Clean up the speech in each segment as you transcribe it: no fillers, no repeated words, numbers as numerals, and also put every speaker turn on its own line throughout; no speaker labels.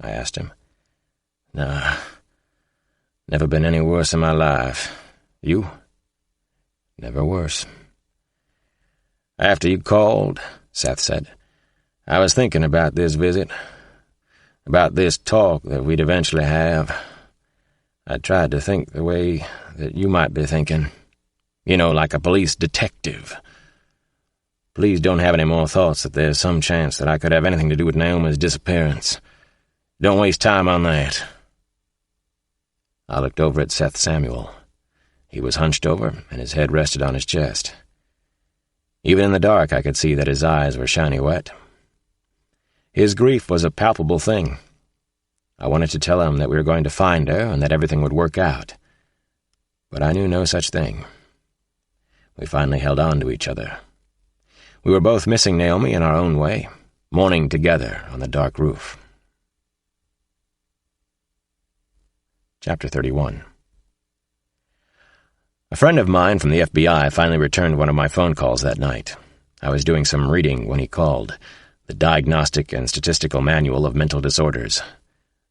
I asked him. Nah, never been any worse in my life. You? Never worse. After you called, Seth said, I was thinking about this visit, about this talk that we'd eventually have. I tried to think the way that you might be thinking. You know, like a police detective. Please don't have any more thoughts that there's some chance that I could have anything to do with Naomi's disappearance. Don't waste time on that. I looked over at Seth Samuel. He was hunched over, and his head rested on his chest. Even in the dark, I could see that his eyes were shiny wet. His grief was a palpable thing. I wanted to tell him that we were going to find her and that everything would work out. But I knew no such thing. We finally held on to each other. We were both missing Naomi in our own way, mourning together on the dark roof. Chapter 31. A friend of mine from the FBI finally returned one of my phone calls that night. I was doing some reading when he called, the Diagnostic and Statistical Manual of Mental Disorders.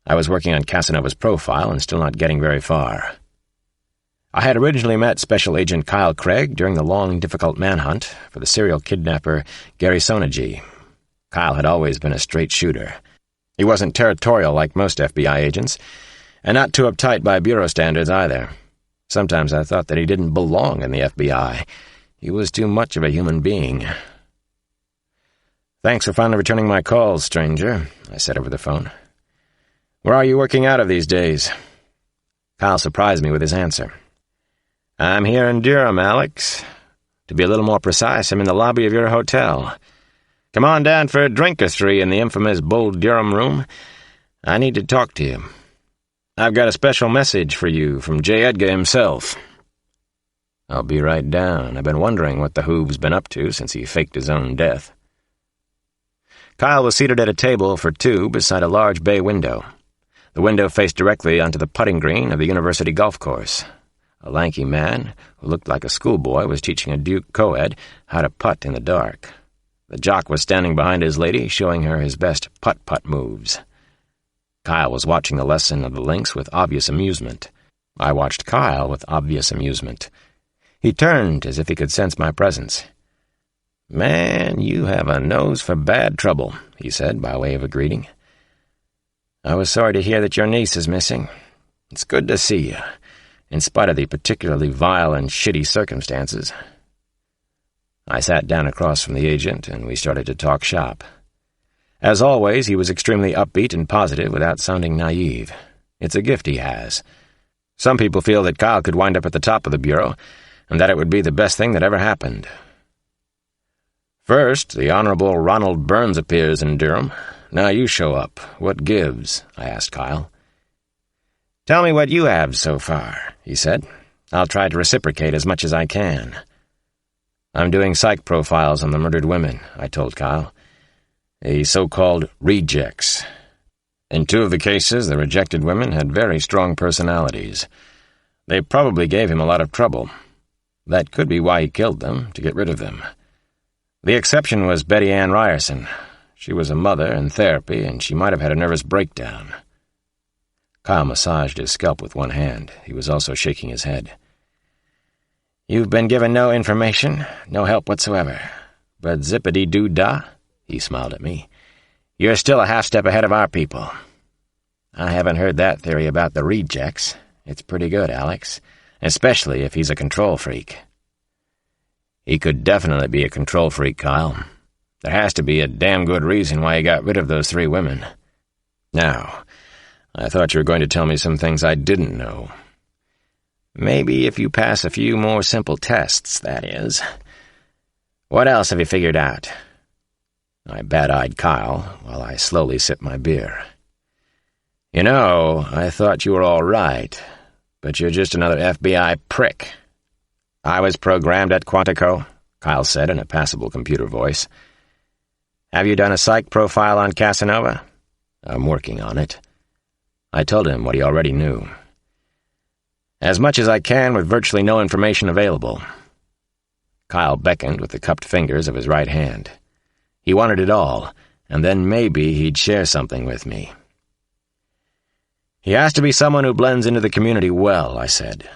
I was working on Casanova's profile and still not getting very far. I had originally met Special Agent Kyle Craig during the long, difficult manhunt for the serial kidnapper Gary Sonegee. Kyle had always been a straight shooter. He wasn't territorial like most FBI agents, and not too uptight by bureau standards either. Sometimes I thought that he didn't belong in the FBI. He was too much of a human being. Thanks for finally returning my calls, stranger, I said over the phone. Where are you working out of these days? Kyle surprised me with his answer. I'm here in Durham, Alex. To be a little more precise, I'm in the lobby of your hotel. Come on down for a drink or three in the infamous Bull Durham room. I need to talk to you. I've got a special message for you from J. Edgar himself. I'll be right down. I've been wondering what the Hoove's been up to since he faked his own death. Kyle was seated at a table for two beside a large bay window. The window faced directly onto the putting green of the university golf course. A lanky man, who looked like a schoolboy, was teaching a Duke co-ed how to putt in the dark. The jock was standing behind his lady, showing her his best putt-putt moves. Kyle was watching the lesson of the links with obvious amusement. I watched Kyle with obvious amusement. He turned as if he could sense my presence. Man, you have a nose for bad trouble, he said by way of a greeting. I was sorry to hear that your niece is missing. It's good to see you, in spite of the particularly vile and shitty circumstances. I sat down across from the agent, and we started to talk shop. As always, he was extremely upbeat and positive without sounding naive. It's a gift he has. Some people feel that Kyle could wind up at the top of the bureau, and that it would be the best thing that ever happened. First, the Honorable Ronald Burns appears in Durham. Now you show up. What gives? I asked Kyle. Tell me what you have so far, he said. I'll try to reciprocate as much as I can. I'm doing psych profiles on the murdered women, I told Kyle. The so-called rejects. In two of the cases, the rejected women had very strong personalities. They probably gave him a lot of trouble. That could be why he killed them, to get rid of them. The exception was Betty Ann Ryerson. She was a mother in therapy, and she might have had a nervous breakdown. Kyle massaged his scalp with one hand. He was also shaking his head. You've been given no information, no help whatsoever. But zippity-doo-dah, he smiled at me. You're still a half-step ahead of our people. I haven't heard that theory about the rejects. It's pretty good, Alex, especially if he's a control freak. He could definitely be a control freak, Kyle. There has to be a damn good reason why he got rid of those 3 women. Now, I thought you were going to tell me some things I didn't know. Maybe if you pass a few more simple tests, that is. What else have you figured out? I bad-eyed Kyle while I slowly sipped my beer. You know, I thought you were all right, but you're just another FBI prick. I was programmed at Quantico, Kyle said in a passable computer voice. Have you done a psych profile on Casanova? I'm working on it. I told him what he already knew. As much as I can with virtually no information available. Kyle beckoned with the cupped fingers of his right hand. He wanted it all, and then maybe he'd share something with me. "He has to be someone who blends into the community well," I said.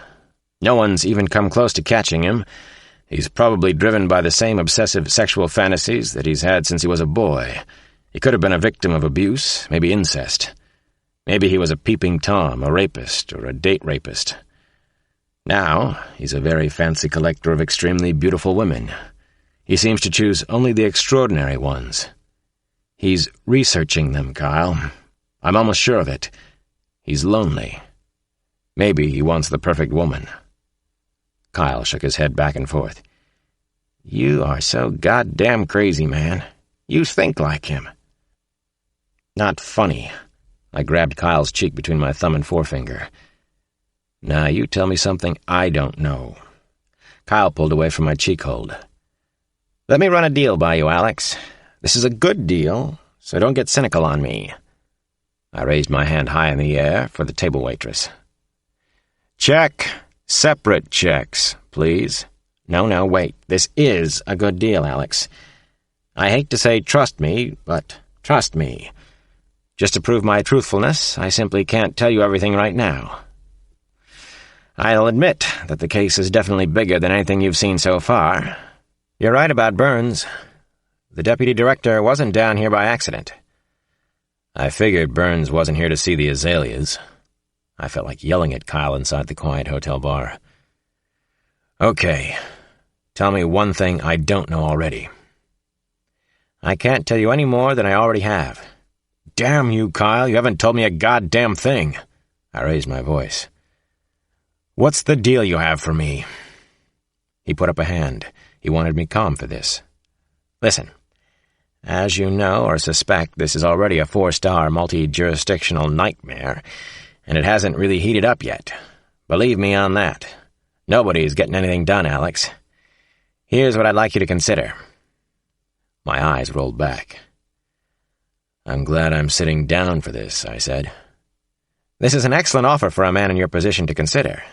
"No one's even come close to catching him. He's probably driven by the same obsessive sexual fantasies that he's had since he was a boy. He could have been a victim of abuse, maybe incest. Maybe he was a peeping Tom, a rapist, or a date rapist. Now, he's a very fancy collector of extremely beautiful women. He seems to choose only the extraordinary ones. He's researching them, Kyle. I'm almost sure of it. He's lonely. Maybe he wants the perfect woman." Kyle shook his head back and forth. "You are so goddamn crazy, man. You think like him." "Not funny." I grabbed Kyle's cheek between my thumb and forefinger. "Now you tell me something I don't know." Kyle pulled away from my cheek hold. "Let me run a deal by you, Alex. This is a good deal, so don't get cynical on me." I raised my hand high in the air for the table waitress. "Check. Separate checks, please." No, wait. This is a good deal, Alex. I hate to say trust me, but trust me. Just to prove my truthfulness, I simply can't tell you everything right now. I'll admit that the case is definitely bigger than anything you've seen so far. You're right about Burns. The deputy director wasn't down here by accident. I figured Burns wasn't here to see the azaleas. I felt like yelling at Kyle inside the quiet hotel bar. Okay, tell me one thing I don't know already. I can't tell you any more than I already have. Damn you, Kyle, you haven't told me a goddamn thing. I raised my voice. What's the deal you have for me? He put up a hand. He wanted me calm for this. Listen, as you know or suspect, this is already a 4-star multi-jurisdictional nightmare, and it hasn't really heated up yet. Believe me on that. Nobody's getting anything done, Alex. Here's what I'd like you to consider. My eyes rolled back. I'm glad I'm sitting down for this, I said. This is an excellent offer for a man in your position to consider.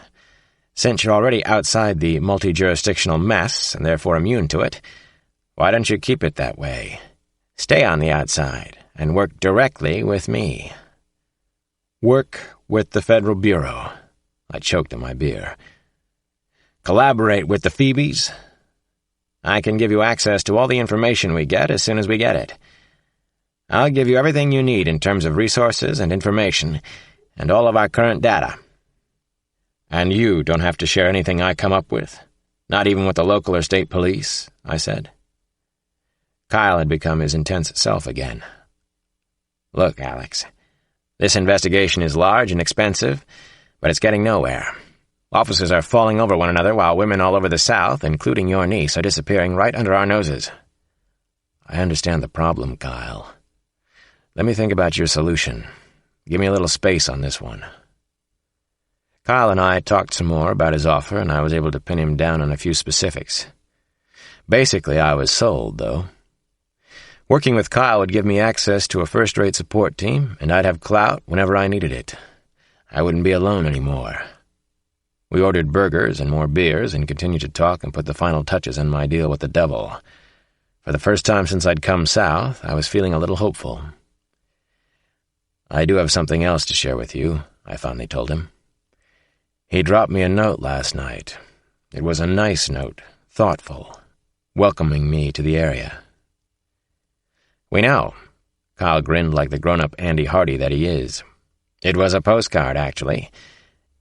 Since you're already outside the multi-jurisdictional mess, and therefore immune to it, why don't you keep it that way? Stay on the outside, and work directly with me. Work with the Federal Bureau. I choked on my beer. Collaborate with the Phoebes. I can give you access to all the information we get as soon as we get it. I'll give you everything you need in terms of resources and information, and all of our current data. And you don't have to share anything I come up with, not even with the local or state police, I said. Kyle had become his intense self again. Look, Alex, this investigation is large and expensive, but it's getting nowhere. Officers are falling over one another while women all over the South, including your niece, are disappearing right under our noses. I understand the problem, Kyle. Let me think about your solution. Give me a little space on this one. Kyle and I talked some more about his offer, and I was able to pin him down on a few specifics. Basically, I was sold, though. Working with Kyle would give me access to a first-rate support team, and I'd have clout whenever I needed it. I wouldn't be alone anymore. We ordered burgers and more beers and continued to talk and put the final touches on my deal with the devil. For the first time since I'd come south, I was feeling a little hopeful. I do have something else to share with you, I finally told him. He dropped me a note last night. It was a nice note, thoughtful, welcoming me to the area. We know. Kyle grinned like the grown-up Andy Hardy that he is. It was a postcard, actually.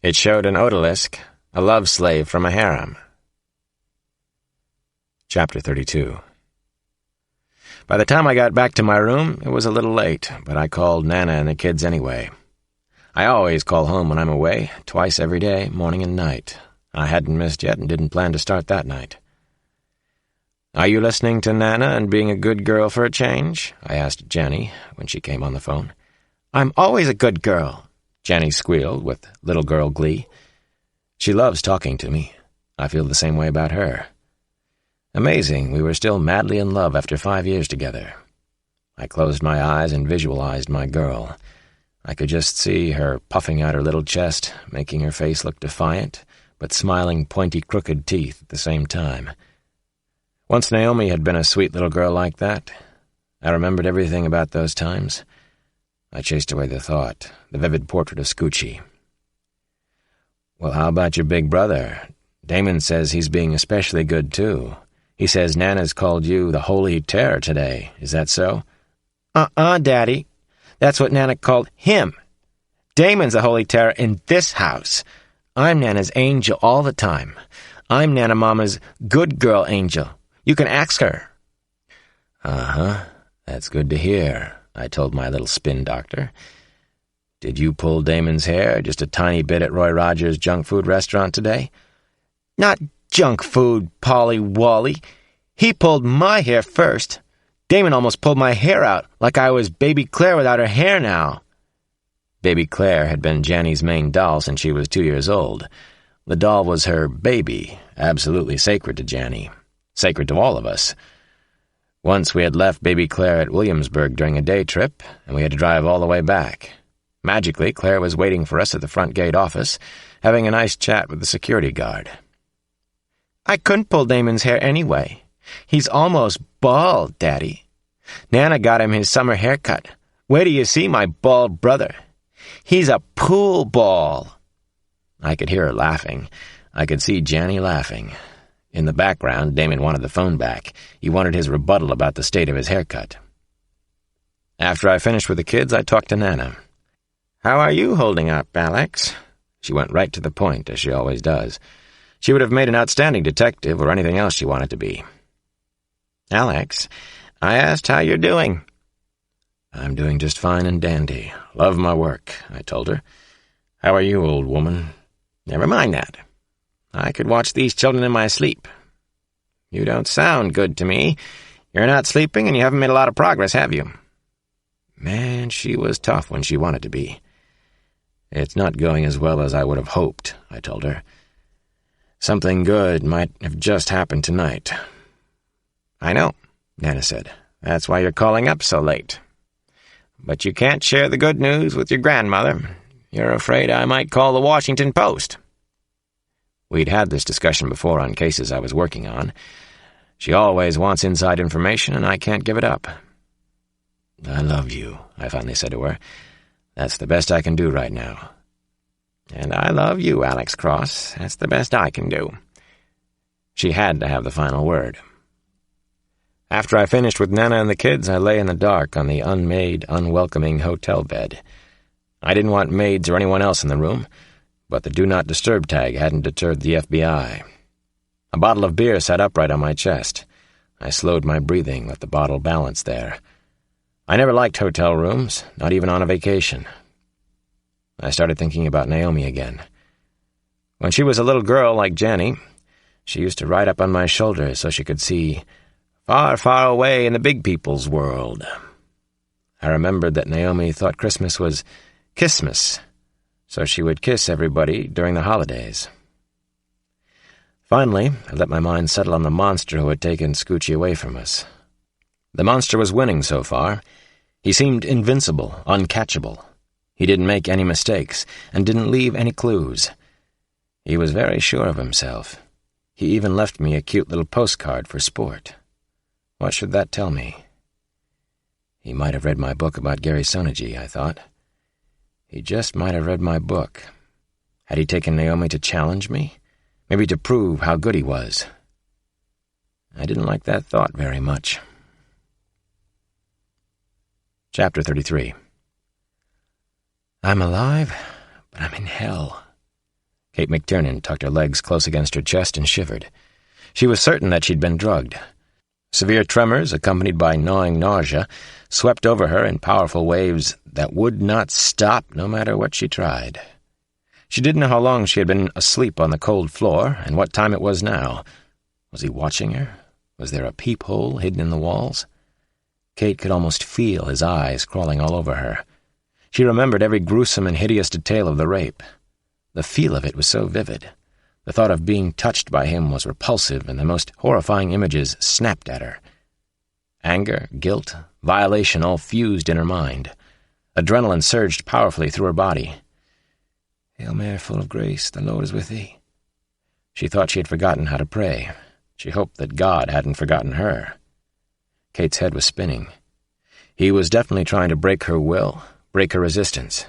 It showed an odalisque, a love slave from a harem. Chapter 32. By the time I got back to my room, it was a little late, but I called Nana and the kids anyway. I always call home when I'm away, twice every day, morning and night. I hadn't missed yet and didn't plan to start that night. Are you listening to Nana and being a good girl for a change? I asked Jenny when she came on the phone. I'm always a good girl, Jenny squealed with little girl glee. She loves talking to me. I feel the same way about her. Amazing, we were still madly in love after 5 years together. I closed my eyes and visualized my girl. I could just see her puffing out her little chest, making her face look defiant, but smiling pointy, crooked teeth at the same time. Once Naomi had been a sweet little girl like that. I remembered everything about those times. I chased away the thought, the vivid portrait of Scoochie. Well, how about your big brother? Damon says he's being especially good, too. He says Nana's called you the Holy Terror today. Is that so? Daddy. That's what Nana called him. Damon's the Holy Terror in this house. I'm Nana's angel all the time. I'm Nana Mama's good girl angel. You can ask her. Uh-huh. That's good to hear, I told my little spin doctor. Did you pull Damon's hair just a tiny bit at Roy Rogers' junk food restaurant today? Not junk food, Polly Wally. He pulled my hair first. Damon almost pulled my hair out like I was Baby Claire without her hair now. Baby Claire had been Janny's main doll since she was 2 years old. The doll was her baby, absolutely sacred to Janny, sacred to all of us. Once we had left Baby Claire at Williamsburg during a day trip, and we had to drive all the way back. Magically, Claire was waiting for us at the front gate office, having a nice chat with the security guard. I couldn't pull Damon's hair anyway. He's almost bald, Daddy. Nana got him his summer haircut. Where do you see my bald brother? He's a pool ball. I could hear her laughing. I could see Janny laughing. In the background, Damon wanted the phone back. He wanted his rebuttal about the state of his haircut. After I finished with the kids, I talked to Nana. How are you holding up, Alex? She went right to the point, as she always does. She would have made an outstanding detective or anything else she wanted to be. Alex, I asked how you're doing. I'm doing just fine and dandy. Love my work, I told her. How are you, old woman? Never mind that. I could watch these children in my sleep. You don't sound good to me. You're not sleeping and you haven't made a lot of progress, have you? Man, she was tough when she wanted to be. It's not going as well as I would have hoped, I told her. Something good might have just happened tonight. I know, Nana said. That's why you're calling up so late. But you can't share the good news with your grandmother. You're afraid I might call the Washington Post. We'd had this discussion before on cases I was working on. She always wants inside information, and I can't give it up. I love you, I finally said to her. That's the best I can do right now. And I love you, Alex Cross. That's the best I can do. She had to have the final word. After I finished with Nana and the kids, I lay in the dark on the unmade, unwelcoming hotel bed. I didn't want maids or anyone else in the room, but the Do Not Disturb tag hadn't deterred the FBI. A bottle of beer sat upright on my chest. I slowed my breathing, let the bottle balance there. I never liked hotel rooms, not even on a vacation. I started thinking about Naomi again. When she was a little girl like Janny, she used to ride up on my shoulder so she could see far, far away in the big people's world. I remembered that Naomi thought Christmas was Kissmas, so she would kiss everybody during the holidays. Finally, I let my mind settle on the monster who had taken Scoochie away from us. The monster was winning so far. He seemed invincible, uncatchable. He didn't make any mistakes, and didn't leave any clues. He was very sure of himself. He even left me a cute little postcard for sport. What should that tell me? He might have read my book about Gary Sonegy, I thought. He just might have read my book. Had he taken Naomi to challenge me? Maybe to prove how good he was. I didn't like that thought very much. Chapter 33. I'm alive, but I'm in hell. Kate McTiernan tucked her legs close against her chest and shivered. She was certain that she'd been drugged. Severe tremors, accompanied by gnawing nausea, swept over her in powerful waves that would not stop no matter what she tried. She didn't know how long she had been asleep on the cold floor, and what time it was now. Was he watching her? Was there a peephole hidden in the walls? Kate could almost feel his eyes crawling all over her. She remembered every gruesome and hideous detail of the rape. The feel of it was so vivid. The thought of being touched by him was repulsive, and the most horrifying images snapped at her. Anger, guilt, violation all fused in her mind. Adrenaline surged powerfully through her body. Hail Mary, full of grace, the Lord is with thee. She thought she had forgotten how to pray. She hoped that God hadn't forgotten her. Kate's head was spinning. He was definitely trying to break her will, break her resistance.